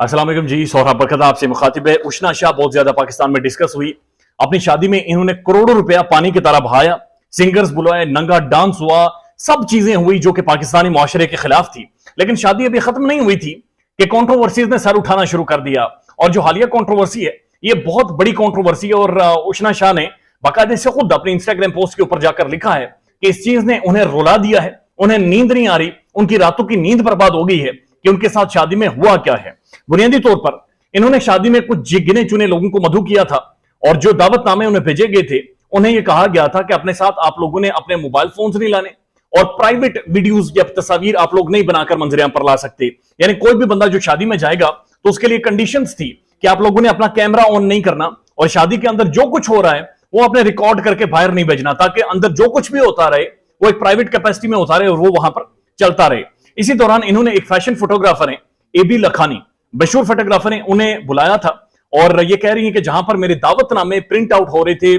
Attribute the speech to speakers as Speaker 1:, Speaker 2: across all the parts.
Speaker 1: अस्सलाम वालेकुम जी। सोहरा बरकत आपसे मुखातिब है। उशना शाह बहुत ज्यादा पाकिस्तान में डिस्कस हुई। अपनी शादी में इन्होंने करोड़ों रुपया पानी की तरह बहाया, सिंगर्स बुलाए, नंगा डांस हुआ, सब चीजें हुई जो कि पाकिस्तानी मुआशरे के खिलाफ थी। लेकिन शादी अभी खत्म नहीं हुई थी कि कंट्रोवर्सीज ने सर उठाना शुरू कर दिया। और जो हालिया कंट्रोवर्सी है ये बहुत बड़ी कंट्रोवर्सी है और उशना शाह ने बाकायदे से खुद अपने इंस्टाग्राम पोस्ट के ऊपर जाकर लिखा है कि इस चीज ने उन्हें रुला दिया है, उन्हें नींद नहीं आ रही, उनकी रातों की नींद बर्बाद हो गई है कि उनके साथ शादी में हुआ क्या है। बुनियादी तौर पर इन्होंने शादी में कुछ गिने चुने लोगों को मधु किया था और जो दावतनामे उन्हें भेजे गए थे उन्हें यह कहा गया था कि अपने साथ आप लोगों ने अपने मोबाइल फोन्स नहीं लाने और प्राइवेट वीडियोस या तस्वीर आप लोग नहीं बनाकर मंजरेआम पर ला सकते। यानी कोई भी बंदा जो शादी में जाएगा तो उसके लिए कंडीशंस थी कि आप लोगों ने अपना कैमरा ऑन नहीं करना और शादी के अंदर जो कुछ हो रहा है वो अपने रिकॉर्ड करके बाहर नहीं भेजना, ताकि अंदर जो कुछ भी होता रहे वो एक प्राइवेट कैपेसिटी में होता रहे और वो वहां पर चलता रहे। इसी दौरान इन्होंने एक फैशन फोटोग्राफर है एबी लखानी, मशहूर फोटोग्राफर ने उन्हें बुलाया था और ये कह रही है कि जहां पर मेरे दावतनामे प्रिंट आउट हो रहे थे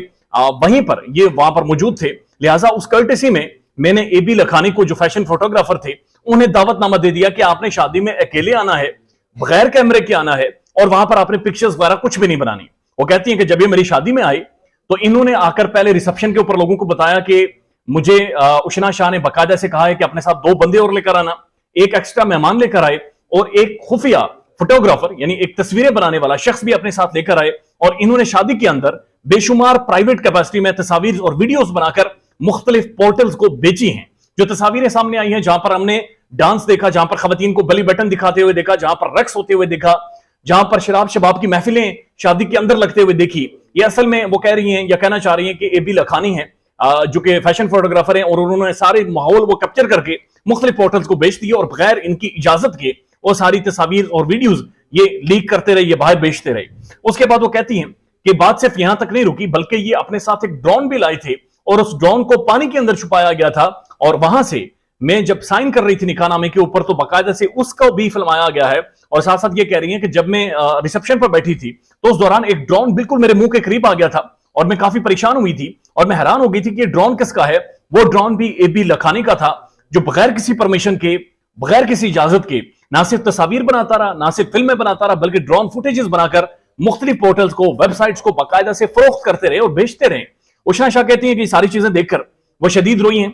Speaker 1: वहीं पर ये वहां पर मौजूद थे। लिहाजा उस कर्टेसी में मैंने एबी लखानी को जो फैशन फोटोग्राफर थे उन्हें दावतनामा दे दिया कि आपने शादी में अकेले आना है, बगैर कैमरे के आना है और वहां पर आपने पिक्चर्स वगैरह कुछ भी नहीं बनानी। वो कहती है कि जब ये मेरी शादी में आई तो इन्होंने आकर पहले रिसेप्शन के ऊपर लोगों को बताया कि मुझे उशना शाह ने बाकायदा से कहा है कि अपने साथ 2 बंदे और लेकर आना, एक एक्स्ट्रा मेहमान लेकर आए और एक खुफिया फोटोग्राफर यानी एक तस्वीरें बनाने वाला शख्स भी अपने साथ लेकर आए। और इन्होंने शादी के अंदर बेशुमार प्राइवेट कैपेसिटी में तस्वीर और वीडियोस बनाकर मुख्तलिफ पोर्टल्स को बेची हैं। जो तस्वीरें सामने आई हैं जहां पर हमने डांस देखा, जहां पर खवातीन को बेली बटन दिखाते हुए देखा, जहां पर रक्स होते हुए देखा, जहां पर शराब शबाब की महफिलें शादी के अंदर लगते हुए देखी, ये असल में वो कह रही हैं या कहना चाह रही हैं कि एबी लखानी है जो कि फैशन फोटोग्राफर हैं और उन्होंने सारे माहौल वो कैप्चर करके मुख्तलिफ पोर्टल्स को बेच दिए और बगैर इनकी इजाजत के वो सारी तस्वीर और वीडियोस ये लीक करते रहे, ये बाहर बेचते रहे। उसके बाद वो कहती हैं कि बात सिर्फ यहां तक नहीं रुकी बल्कि ये अपने साथ एक ड्रोन भी लाए थे और उस ड्रोन को पानी के अंदर छुपाया गया था और वहां से मैं जब साइन कर रही थी निकाहनामे के ऊपर तो बाकायदा से उसको भी फिल्माया गया है। और साथ साथ ये कह रही है कि जब मैं रिसेप्शन पर बैठी थी तो उस दौरान एक ड्रोन बिल्कुल मेरे मुंह के करीब आ गया था और मैं काफी परेशान हुई थी और मैं हैरान हो गई थी कि ड्रोन किसका है। वो ड्रोन भी एबी लखानी का था जो बगैर किसी परमिशन के, बगैर किसी इजाजत के ना सिर्फ तस्वीर बनाता रहा, ना सिर्फ फिल्में बनाता रहा, बल्कि ड्रोन फुटेजेस बनाकर मुख्तलिफ पोर्टल्स को, वेबसाइट्स को बाकायदा से फरोख्त करते रहे और बेचते रहे। उशना शाह कहती है कि सारी चीजें देखकर वो शदीद रोई हैं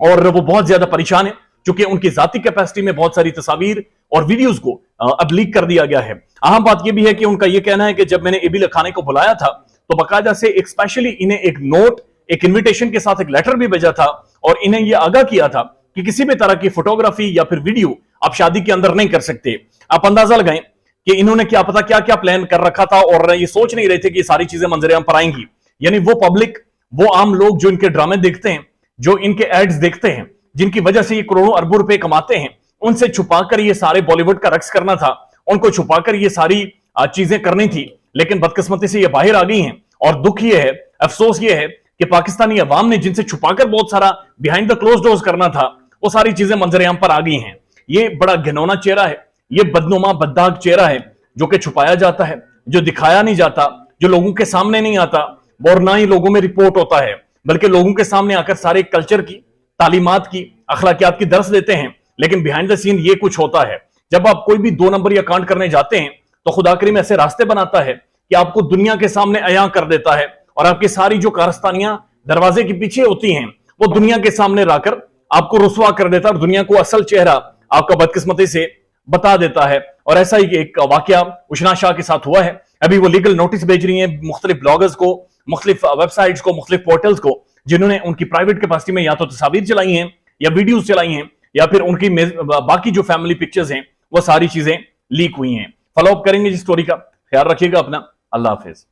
Speaker 1: और वो बहुत ज्यादा परेशान है क्योंकि उनकी जाती कैपेसिटी में बहुत सारी तस्वीर और वीडियोस को अब लीक कर दिया गया है। अहम बात यह भी है कि उनका यह कहना है कि जब मैंने एबी लखानी को बुलाया था तो बाकायदा से एक स्पेशली इन्हें एक नोट, एक इन्विटेशन के साथ एक लेटर भी भेजा था और इन्हें यह आगाह किया था कि किसी भी तरह की फोटोग्राफी या फिर वीडियो आप शादी के अंदर नहीं कर सकते। आप अंदाजा लगाएं कि इन्होंने क्या पता क्या क्या प्लान कर रखा था और ये सोच नहीं रहे थे कि सारी चीजें मंजरेआम पर आएंगी। यानी वो पब्लिक, वो आम लोग जो इनके ड्रामे देखते हैं, जो इनके एड्स देखते हैं, जिनकी वजह से ये करोड़ों अरबों रुपए कमाते हैं, उनसे छुपाकर ये सारे बॉलीवुड का रक्स करना था, उनको छुपाकर ये सारी चीजें करनी थी। लेकिन बदकिस्मती से ये बाहर आ गई हैं और दुख ये है, अफसोस ये है कि पाकिस्तानी अवाम ने जिनसे छुपाकर बहुत सारा बिहाइंड द क्लोज डोर्स करना था वो सारी चीजें मंजरेआम पर आ गई हैं। ये बड़ा घिनौना चेहरा है, ये बदनुमा बददाग चेहरा है जो कि छुपाया जाता है, जो दिखाया नहीं जाता, जो लोगों के सामने नहीं आता और ना ही लोगों में रिपोर्ट होता है, बल्कि लोगों के सामने आकर सारे कल्चर की, तालीमात की, अखलाकियात की दर्स देते हैं। लेकिन बिहाइंड द सीन ये कुछ होता है। जब आप कोई भी 2 नंबर या कांड करने जाते हैं तो खुदा करीम ऐसे रास्ते बनाता है कि आपको दुनिया के सामने अयां कर देता है और आपकी सारी जो कारस्तानियां दरवाजे के पीछे होती हैं वो दुनिया के सामने लाकर आपको रुसवा कर देता है और दुनिया को असल चेहरा आपका बदकिस्मती से बता देता है। और ऐसा ही एक वाकया उशना शाह के साथ हुआ है। अभी वो लीगल नोटिस भेज रही है मुख्तलिफ ब्लॉगर्स को, मुख्तलिफ वेबसाइट्स को, मुख्तलिफ पोर्टल्स को जिन्होंने उनकी प्राइवेट कैपेसिटी में या तो तस्वीर चलाई हैं या वीडियोस चलाई हैं या फिर उनकी बाकी जो फैमिली पिक्चर्स हैं वो सारी चीजें लीक हुई हैं। फॉलो अप करेंगे इस स्टोरी का। ख्याल रखिएगा अपना। अल्लाह हाफिज।